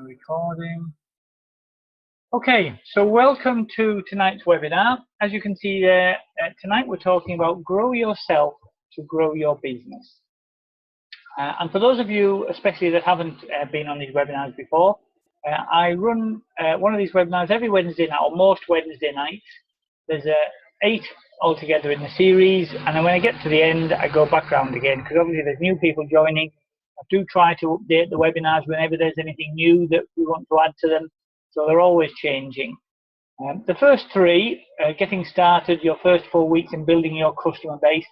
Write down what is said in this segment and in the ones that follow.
Recording. Okay, so welcome to tonight's webinar. As you can see there, tonight we're talking about grow yourself to grow your business. And for those of you, especially that haven't been on these webinars before, I run one of these webinars every Wednesday night, or most Wednesday nights. There's 8 altogether in the series, and then when I get to the end, I go back round again, because obviously there's new people joining. I do try to update the webinars whenever there's anything new that we want to add to them, so they're always changing. The first 3, getting started, your first 4 weeks in building your customer base,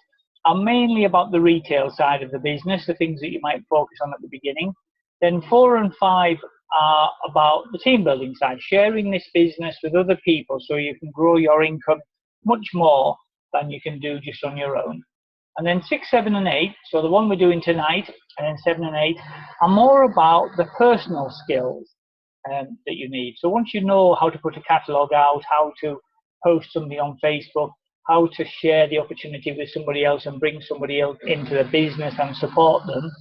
are mainly about the retail side of the business, the things that you might focus on at the beginning. Then 4 and 5 are about the team building side, sharing this business with other people so you can grow your income much more than you can do just on your own. And then 6, 7 and 8, so the one we're doing tonight, and then 7 and 8, are more about the personal skills that you need. So once you know how to put a catalogue out, how to post something on Facebook, how to share the opportunity with somebody else and bring somebody else into the business and support them,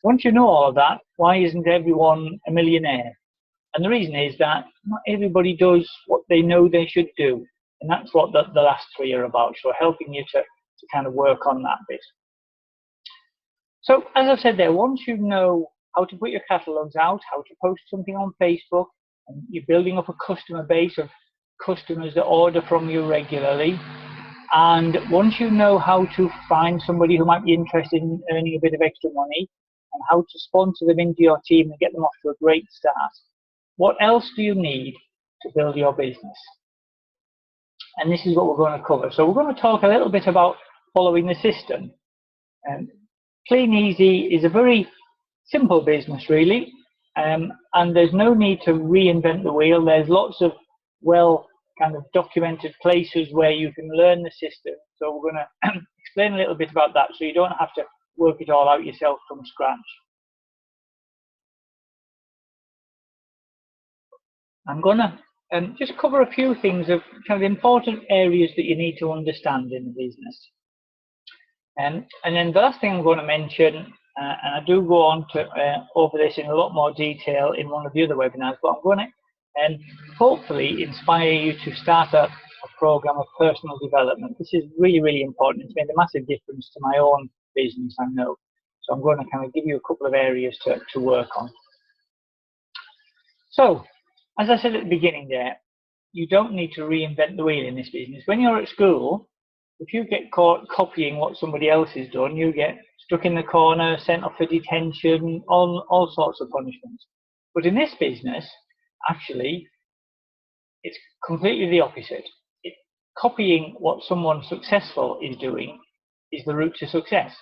once you know all of that, why isn't everyone a millionaire? And the reason is that not everybody does what they know they should do. And that's what the last 3 are about, so helping you to kind of work on that bit. So as I've said there, once you know how to put your catalogues out, how to post something on Facebook, and you're building up a customer base of customers that order from you regularly, and once you know how to find somebody who might be interested in earning a bit of extra money, and how to sponsor them into your team and get them off to a great start, what else do you need to build your business? And this is what we're going to cover. So we're going to talk a little bit about following the system. Kleeneze is a very simple business, really, and there's no need to reinvent the wheel. There's lots of well kind of documented places where you can learn the system. So we're going to explain a little bit about that, so you don't have to work it all out yourself from scratch. I'm going to just cover a few things of kind of important areas that you need to understand in the business. And then the last thing I'm going to mention, and I do go on to over this in a lot more detail in one of the other webinars, but I'm going to hopefully inspire you to start a program of personal development. This is really, really important. It's made a massive difference to my own business, I know. So I'm going to kind of give you a couple of areas to work on. So, as I said at the beginning there, you don't need to reinvent the wheel in this business. When you're at school, if you get caught copying what somebody else has done, you get stuck in the corner, sent off for detention, all sorts of punishments. But in this business, actually, it's completely the opposite. Copying what someone successful is doing is the route to success.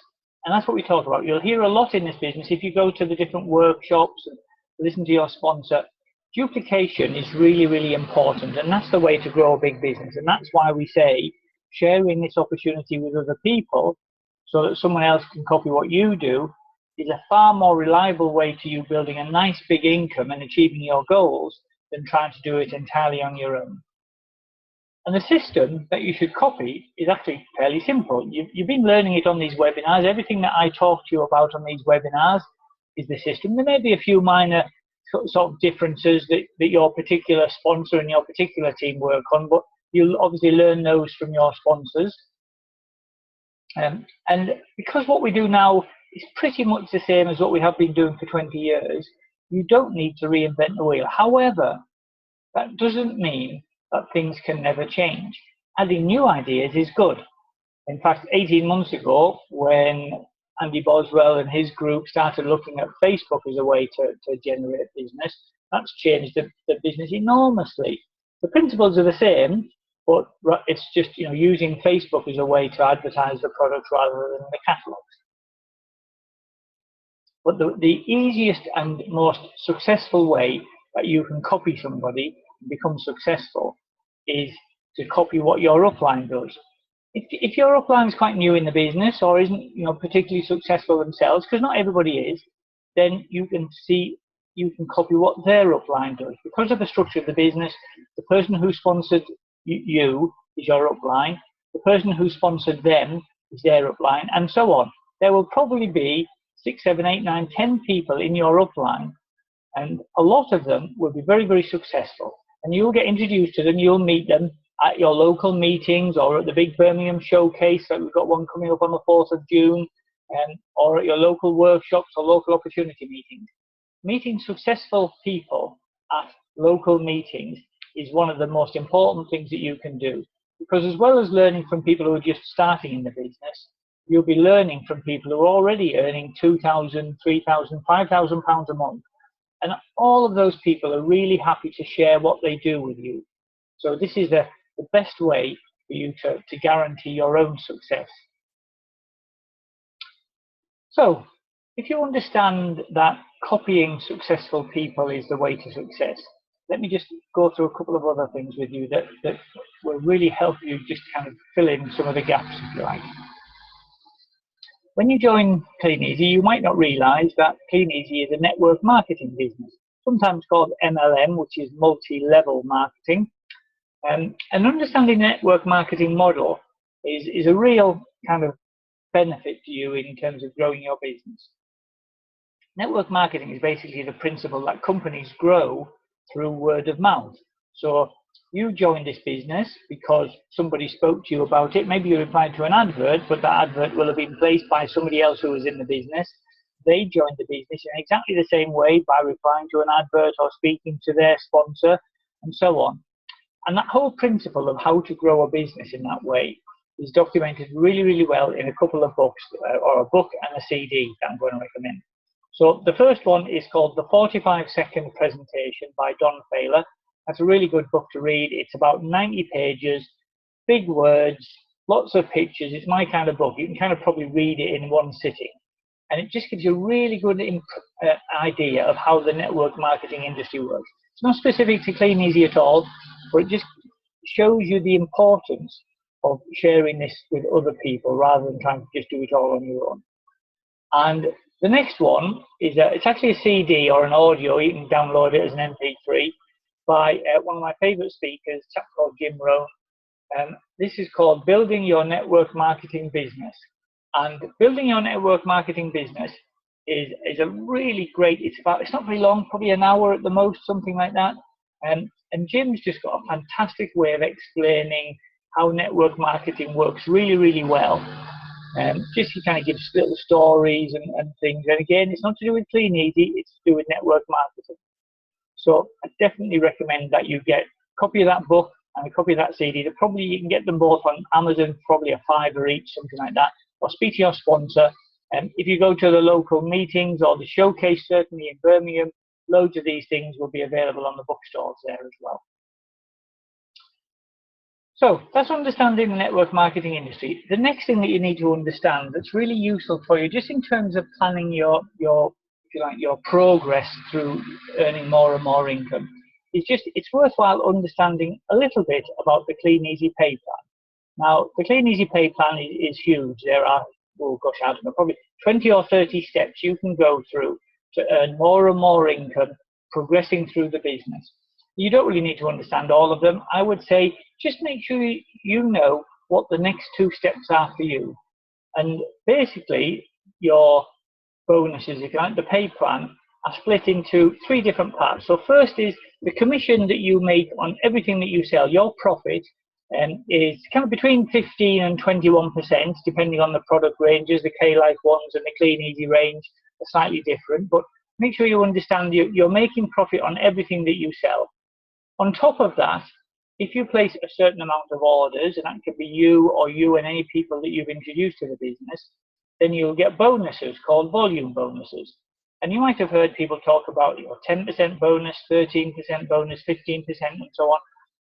And that's what we talk about. You'll hear a lot in this business if you go to the different workshops and listen to your sponsor. Duplication is really, really important, and that's the way to grow a big business. And that's why we say sharing this opportunity with other people so that someone else can copy what you do is a far more reliable way to you building a nice big income and achieving your goals than trying to do it entirely on your own. And the system that you should copy is actually fairly simple. You've been learning it on these webinars. Everything that I talk to you about on these webinars is the system. There may be a few minor sort of differences that your particular sponsor and your particular team work on, but you'll obviously learn those from your sponsors. And because what we do now is pretty much the same as what we have been doing for 20 years, you don't need to reinvent the wheel. However, that doesn't mean that things can never change. Adding new ideas is good. In fact, 18 months ago, when Andy Boswell and his group started looking at Facebook as a way to generate business, that's changed the business enormously. The principles are the same, but it's just using Facebook as a way to advertise the products rather than the catalogs. But the easiest and most successful way that you can copy somebody and become successful is to copy what your upline does. If your upline is quite new in the business or isn't particularly successful themselves, because not everybody is, then you can copy what their upline does. Because of the structure of the business, the person who sponsored you is your upline, the person who sponsored them is their upline, and so on. There will probably be 6, 7, 8, 9, 10 people in your upline And a lot of them will be very, very successful. And you'll get introduced to them, you'll meet them at your local meetings or at the big Birmingham showcase, like we've got one coming up on the 4th of June, or at your local workshops or local opportunity meetings. Meeting successful people at local meetings is one of the most important things that you can do, because as well as learning from people who are just starting in the business, you'll be learning from people who are already earning £2,000, £3,000, £5,000 a month. And all of those people are really happy to share what they do with you. So this is the best way for you to guarantee your own success. So if you understand that copying successful people is the way to success, let me just go through a couple of other things with you that will really help you just kind of fill in some of the gaps, if you like. When you join Kleeneze, you might not realize that Kleeneze is a network marketing business, sometimes called MLM, which is multi-level marketing. And understanding the network marketing model is a real kind of benefit to you in terms of growing your business. Network marketing is basically the principle that companies grow through word of mouth. So you joined this business because somebody spoke to you about it. Maybe you replied to an advert, but that advert will have been placed by somebody else who was in the business. They joined the business in exactly the same way by replying to an advert or speaking to their sponsor and so on. And that whole principle of how to grow a business in that way is documented really, really well in a couple of books, or a book and a CD that I'm going to recommend. So the first one is called The 45-Second Presentation by Don Failer. That's a really good book to read. It's about 90 pages, big words, lots of pictures. It's my kind of book. You can kind of probably read it in one sitting. And it just gives you a really good idea of how the network marketing industry works. It's not specific to Kleeneze at all, but it just shows you the importance of sharing this with other people rather than trying to just do it all on your own. And the next one is, it's actually a CD or an audio. You can download it as an MP3 by one of my favorite speakers, a chap called Jim Rohn. This is called Building Your Network Marketing Business. And building your network marketing business is a really great, it's not very long, probably an hour at the most, something like that. And Jim's just got a fantastic way of explaining how network marketing works really, really well. Just he kind of gives little stories and things. And again, it's not to do with Kleeneze, it's to do with network marketing. So I definitely recommend that you get a copy of that book and a copy of that CD. Probably you can get them both on Amazon, probably a £5 each, something like that. Or speak to your sponsor. If you go to the local meetings or the showcase, certainly in Birmingham, loads of these things will be available on the bookstores there as well. So that's understanding the network marketing industry. The next thing that you need to understand that's really useful for you, just in terms of planning your if you like, your progress through earning more and more income, is just it's worthwhile understanding a little bit about the Kleeneze Pay Plan. Now, the Kleeneze Pay Plan is huge. There are, oh gosh, I don't know, probably 20 or 30 steps you can go through to earn more and more income, progressing through the business. You don't really need to understand all of them. I would say just make sure you know what the next 2 steps are for you. And basically, your bonuses, if you like, the pay plan, are split into 3 different parts. So first is the commission that you make on everything that you sell. Your profit is kind of between 15 and 21%, depending on the product ranges. The K-Life ones and the Kleeneze range are slightly different, but make sure you understand you're making profit on everything that you sell. On top of that, if you place a certain amount of orders, and that could be you and any people that you've introduced to the business, then you'll get bonuses called volume bonuses. And you might have heard people talk about 10% bonus, 13% bonus, 15%, and so on.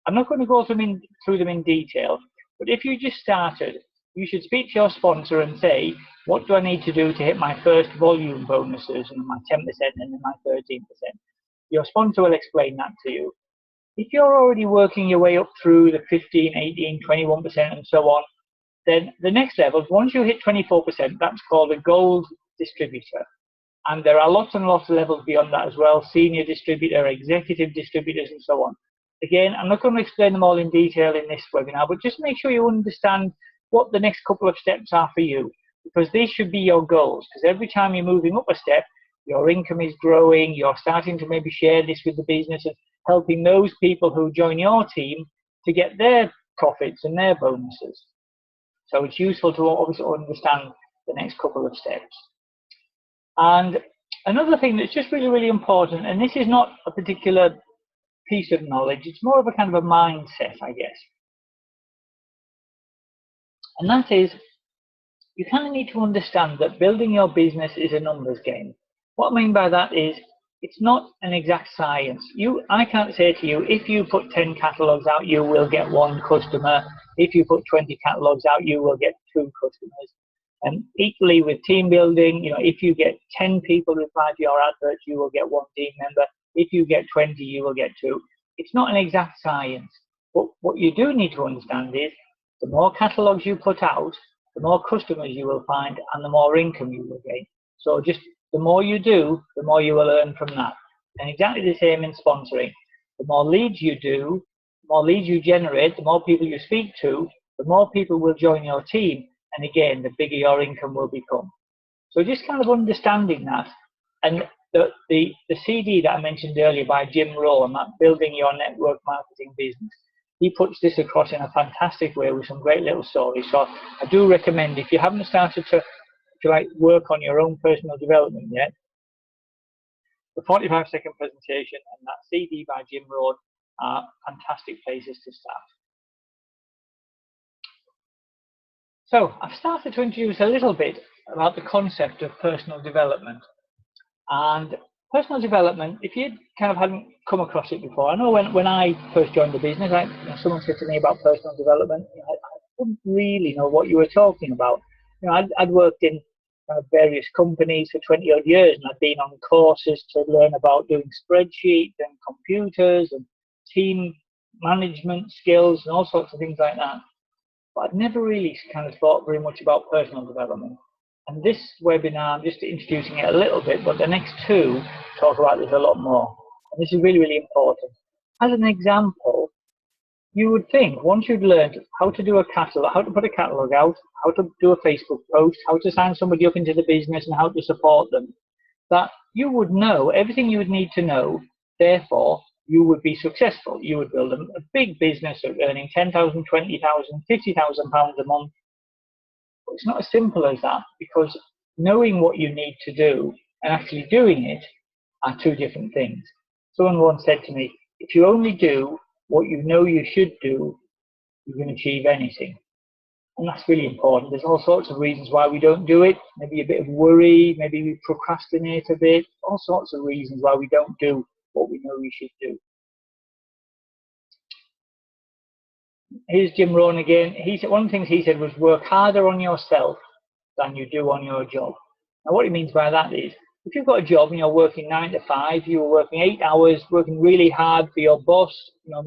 I'm not going to go through them in detail, but if you just started, you should speak to your sponsor and say, what do I need to do to hit my first volume bonuses, and my 10% and then my 13%? Your sponsor will explain that to you. If you're already working your way up through the 15, 18, 21% and so on, then the next level, once you hit 24%, that's called a gold distributor. And there are lots and lots of levels beyond that as well, senior distributor, executive distributors, and so on. Again, I'm not going to explain them all in detail in this webinar, but just make sure you understand what the next couple of steps are for you, because these should be your goals, because every time you're moving up a step, your income is growing, you're starting to maybe share this with the business and helping those people who join your team to get their profits and their bonuses. So it's useful to obviously understand the next couple of steps. And another thing that's just really, really important, and this is not a particular piece of knowledge, it's more of a kind of a mindset, I guess. And that is, you kind of need to understand that building your business is a numbers game. What I mean by that is, it's not an exact science. I can't say to you, if you put 10 catalogs out, you will get 1 customer. If you put 20 catalogs out, you will get 2 customers. And equally with team building, if you get 10 people reply to your adverts, you will get 1 team member. If you get 20, you will get 2. It's not an exact science. But what you do need to understand is, the more catalogs you put out, the more customers you will find and the more income you will gain. So just the more you do, the more you will earn from that. And exactly the same in sponsoring. The more leads you do, the more leads you generate, the more people you speak to, the more people will join your team. And again, the bigger your income will become. So just kind of understanding that. And the CD that I mentioned earlier by Jim Rohn, that Building Your Network Marketing Business, he puts this across in a fantastic way with some great little stories. So I do recommend, if you haven't started to work on your own personal development yet, the 45-second presentation and that CD by Jim Rohn are fantastic places to start. So I've started to introduce a little bit about the concept of personal development. And personal development, if you kind of hadn't come across it before, I know when I first joined the business, someone said to me about personal development, I wouldn't really know what you were talking about. I'd worked in various companies for 20 odd years, and I'd been on courses to learn about doing spreadsheets and computers and team management skills and all sorts of things like that. But I'd never really kind of thought very much about personal development. And this webinar, I'm just introducing it a little bit, but the next 2 talk about this a lot more. And this is really, really important. As an example, you would think once you've learned how to do a catalog, how to put a catalog out, how to do a Facebook post, how to sign somebody up into the business and how to support them, that you would know everything you would need to know. Therefore, you would be successful. You would build a big business of earning 10,000, 20,000, 50,000 pounds a month. But it's not as simple as that, because knowing what you need to do and actually doing it are 2 different things. Someone once said to me, if you only do what you know you should do, you can achieve anything. And that's really important. There's all sorts of reasons why we don't do it. Maybe a bit of worry, maybe we procrastinate a bit, all sorts of reasons why we don't do what we know we should do. Here's Jim Rohn again. One of the things he said was, work harder on yourself than you do on your job. Now what he means by that is, if you've got a job and you're working 9 to 5, you're working 8 hours, working really hard for your boss,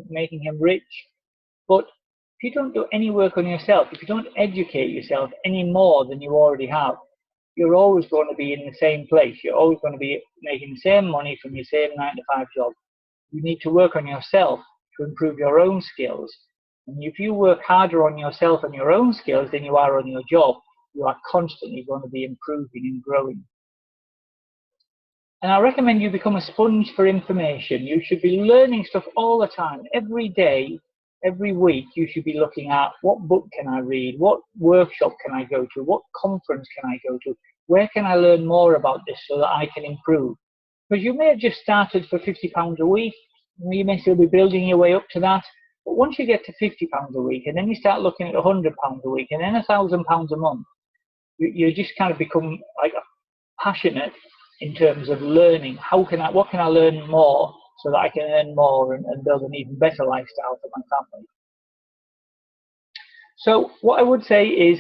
making him rich. But if you don't do any work on yourself, if you don't educate yourself any more than you already have, you're always going to be in the same place. You're always going to be making the same money from your same 9 to 5 job. You need to work on yourself to improve your own skills. And if you work harder on yourself and your own skills than you are on your job, you are constantly going to be improving and growing. And I recommend you become a sponge for information. You should be learning stuff all the time. Every day, every week, you should be looking at, what book can I read? What workshop can I go to? What conference can I go to? Where can I learn more about this so that I can improve? Because you may have just started for £50 a week. You may still be building your way up to that. But once you get to £50 a week, and then you start looking at £100 a week, and then £1,000 a month, you just kind of become like passionate in terms of learning. What can I learn more so that I can earn more and build an even better lifestyle for my family? So what I would say is,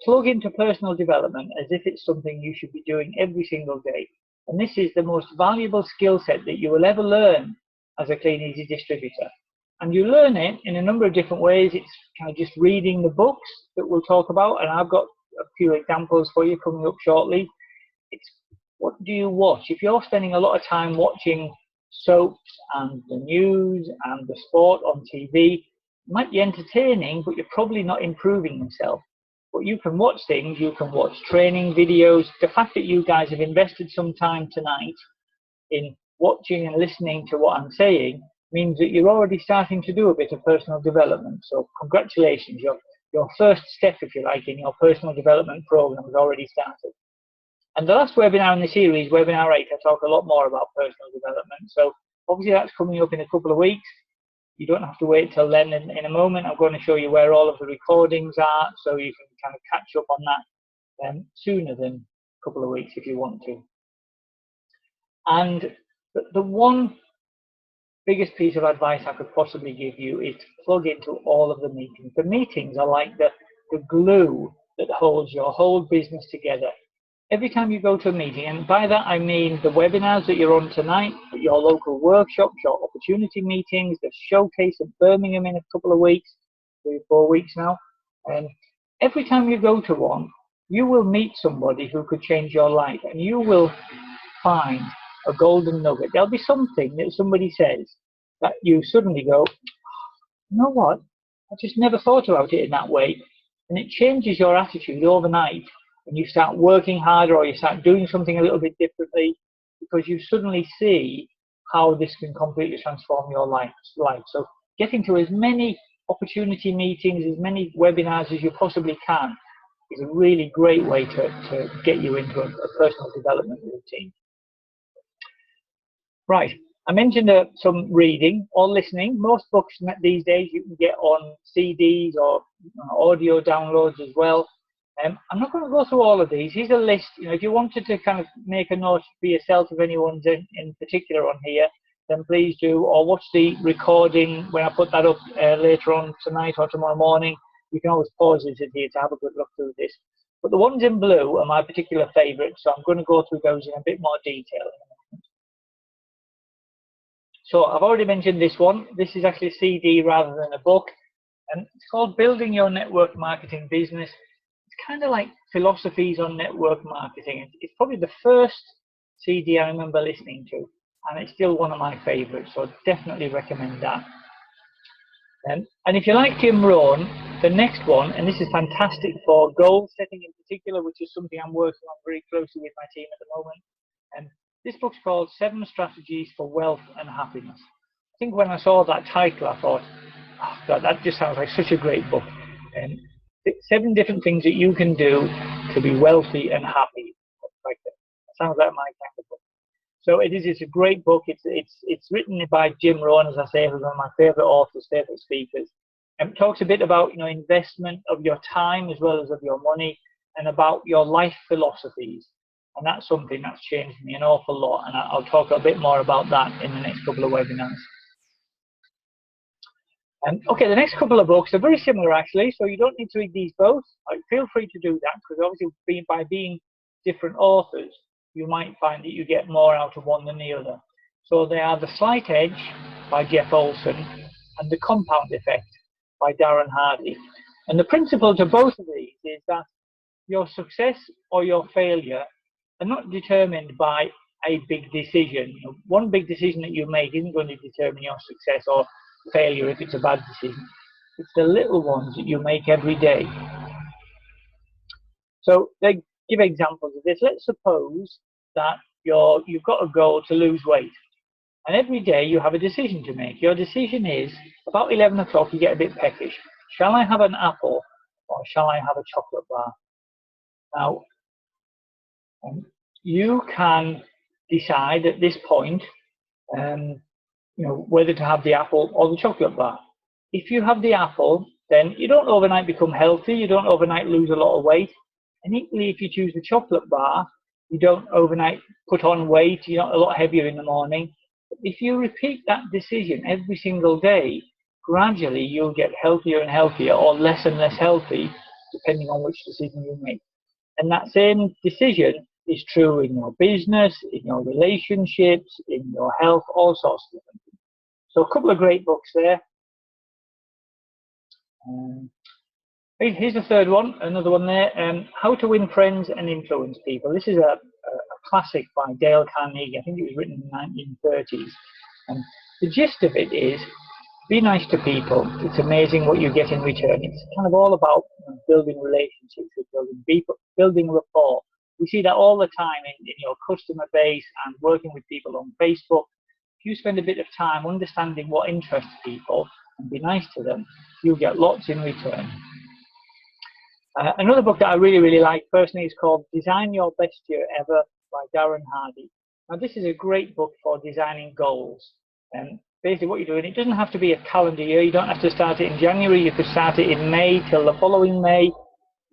plug into personal development as if it's something you should be doing every single day. And this is the most valuable skill set that you will ever learn as a Kleeneze distributor. And you learn it in a number of different ways. It's kind of just reading the books that we'll talk about, and I've got a few examples for you coming up shortly. It's, what do you watch? If you're spending a lot of time watching soaps and the news and the sport on TV, it might be entertaining, but you're probably not improving yourself. But you can watch things, you can watch training videos. The fact that you guys have invested some time tonight in watching and listening to what I'm saying means that you're already starting to do a bit of personal development. So congratulations, your first step, if you like, in your personal development program has already started. And the last webinar in the series, webinar 8, I talk a lot more about personal development. So obviously that's coming up in a couple of weeks. You don't have to wait till then. In a moment, I'm going to show you where all of the recordings are, so you can kind of catch up on that sooner than a couple of weeks if you want to. And the one biggest piece of advice I could possibly give you is to plug into all of the meetings. The meetings are like the glue that holds your whole business together. Every time you go to a meeting, and by that I mean the webinars that you're on tonight, your local workshops, your opportunity meetings, the showcase in Birmingham in a couple of weeks, 3 or 4 weeks now. And every time you go to one, you will meet somebody who could change your life, and you will find a golden nugget. There'll be something that somebody says that you suddenly go, you know what, I just never thought about it in that way. And it changes your attitude overnight. And you start working harder, or you start doing something a little bit differently, because you suddenly see how this can completely transform your life. So getting to as many opportunity meetings, as many webinars as you possibly can is a really great way to get you into a personal development routine. Right, I mentioned some reading or listening. Most books these days you can get on CDs or audio downloads as well. I'm not going to go through all of these. Here's a list. If you wanted to kind of make a note for yourself if anyone's in particular on here, then please do, or watch the recording when I put that up later on tonight or tomorrow morning. You can always pause this here to have a good look through this. But the ones in blue are my particular favourites, so I'm going to go through those in a bit more detail. So I've already mentioned this one. This is actually a CD rather than a book, and it's called Building Your Network Marketing Business. It's kind of like philosophies on network marketing. It's probably the first CD I remember listening to, and it's still one of my favorites, so definitely recommend that. And if you like Jim Rohn, the next one, and this is fantastic for goal setting in particular, which is something I'm working on very closely with my team at the moment. And this book's called 7 Strategies for Wealth and Happiness. I think when I saw that title, I thought, oh God, that just sounds like such a great book. And 7 different things that you can do to be wealthy and happy. Like that. Sounds like my kind of book. So it's a great book. It's written by Jim Rohn, as I say, who's one of my favorite authors, favorite speakers. And it talks a bit about investment of your time as well as of your money, and about your life philosophies. And that's something that's changed me an awful lot. And I'll talk a bit more about that in the next couple of webinars. Okay, the next couple of books are very similar actually, so you don't need to read these both. Feel free to do that, because obviously by being different authors, you might find that you get more out of one than the other. So they are The Slight Edge by Jeff Olson and The Compound Effect by Darren Hardy. And the principle to both of these is that your success or your failure are not determined by a big decision. One big decision that you make isn't going to determine your success or failure if it's a bad decision. It's the little ones that you make every day. So they give examples of this. Let's suppose that you've got a goal to lose weight, and every day you have a decision to make. Your decision is, about 11 o'clock you get a bit peckish. Shall I have an apple or shall I have a chocolate bar? Now, you can decide at this point whether to have the apple or the chocolate bar. If you have the apple, then you don't overnight become healthy, you don't overnight lose a lot of weight. And equally, if you choose the chocolate bar, you don't overnight put on weight, you're not a lot heavier in the morning. But if you repeat that decision every single day, gradually you'll get healthier and healthier, or less and less healthy, depending on which decision you make. And that same decision is true in your business, in your relationships, in your health, all sorts of different things. So a couple of great books there. Here's the third one, another one there, How to Win Friends and Influence People. This is a classic by Dale Carnegie. I think it was written in the 1930s. And the gist of it is, be nice to people. It's amazing what you get in return. It's kind of all about building relationships, with building people, building rapport. We see that all the time in your customer base and working with people on Facebook. If you spend a bit of time understanding what interests people and be nice to them, you'll get lots in return. Another book that I really like personally is called Design Your Best Year Ever by Darren Hardy. Now this is a great book for designing goals. And basically what you're doing, it doesn't have to be a calendar year. You don't have to start it in January. You could start it in May till the following May.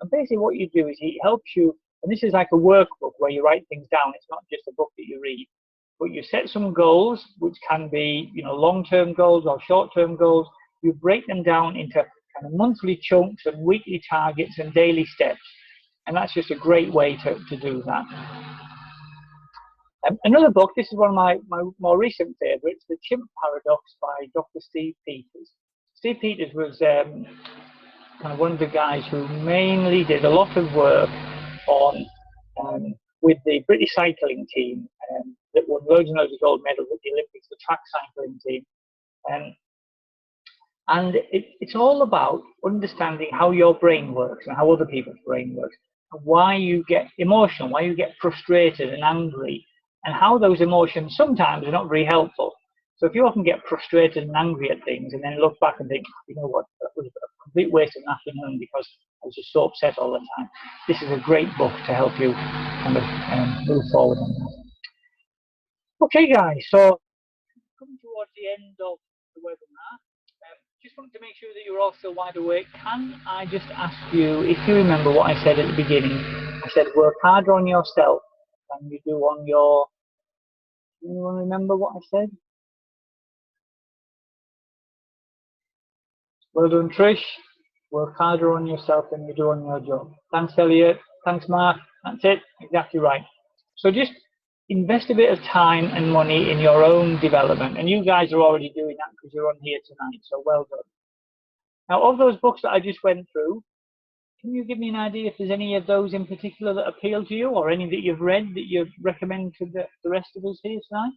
And basically what you do is it helps you, and this is like a workbook where you write things down. It's not just a book that you read, but you set some goals, which can be, you know, long-term goals or short-term goals. You break them down into kind of monthly chunks and weekly targets and daily steps. And that's just a great way to do that. Another book, this is one of my more recent favorites, The Chimp Paradox by Dr. Steve Peters. Steve Peters was kind of one of the guys who mainly did a lot of work on with the British cycling team that won loads and loads of gold medals at the Olympics, the track cycling team. And it's all about understanding how your brain works and how other people's brain works, and why you get emotional, why you get frustrated and angry, and how those emotions sometimes are not very helpful. So if you often get frustrated and angry at things and then look back and think, you know what, that was a complete waste of an afternoon because I was just so upset all the time, this is a great book to help you kind of move forward on that. Okay guys, so coming towards the end of the webinar, just wanted to make sure that you're all still wide awake. Can I just ask you, if you remember what I said at the beginning, I said work harder on yourself than you do on your, anyone remember what I said? Well done, Trish. Work harder on yourself than you do on your job. Thanks, Elliot. Thanks, Mark. That's it. Exactly right. So just invest a bit of time and money in your own development. And you guys are already doing that because you're on here tonight. So well done. Now, of those books that I just went through, can you give me an idea if there's any of those in particular that appeal to you, or any that you've read that you'd recommend to the rest of us here tonight?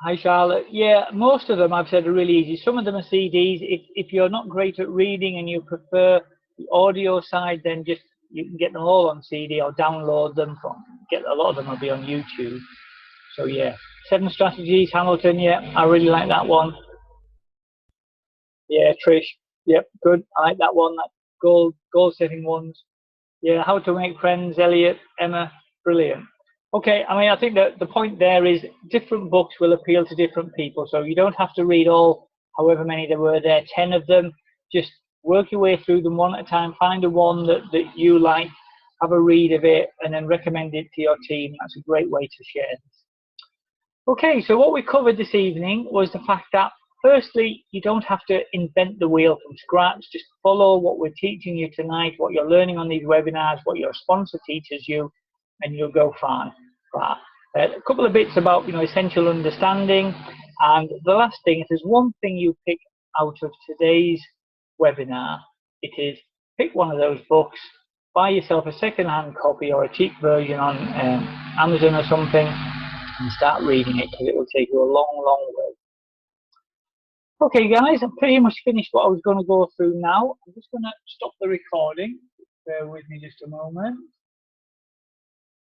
Hi, Charlotte. Yeah, most of them I've said are really easy. Some of them are CDs. If you're not great at reading and you prefer the audio side, then just you can get them all on CD or download them from. A lot of them will be on YouTube. So yeah, 7 Strategies, Hamilton. Yeah, I really like that one. Yeah, Trish. Yep, good. I like that one. That goal setting ones. Yeah, How to Make Friends, Elliot, Emma, brilliant. Okay, I mean, I think that the point there is different books will appeal to different people. So you don't have to read all, however many there were there, 10 of them. Just work your way through them one at a time. Find the one that you like, have a read of it, and then recommend it to your team. That's a great way to share this. Okay, so what we covered this evening was the fact that, firstly, you don't have to invent the wheel from scratch. Just follow what we're teaching you tonight, what you're learning on these webinars, what your sponsor teaches you, and you'll go far. A couple of bits about, you know, essential understanding. And the last thing, if there's one thing you pick out of today's webinar, it is pick one of those books, buy yourself a second-hand copy or a cheap version on Amazon or something, and start reading it, because it will take you a long way. Okay guys, I've pretty much finished what I was going to go through now. I'm just going to stop the recording. Bear with me just a moment.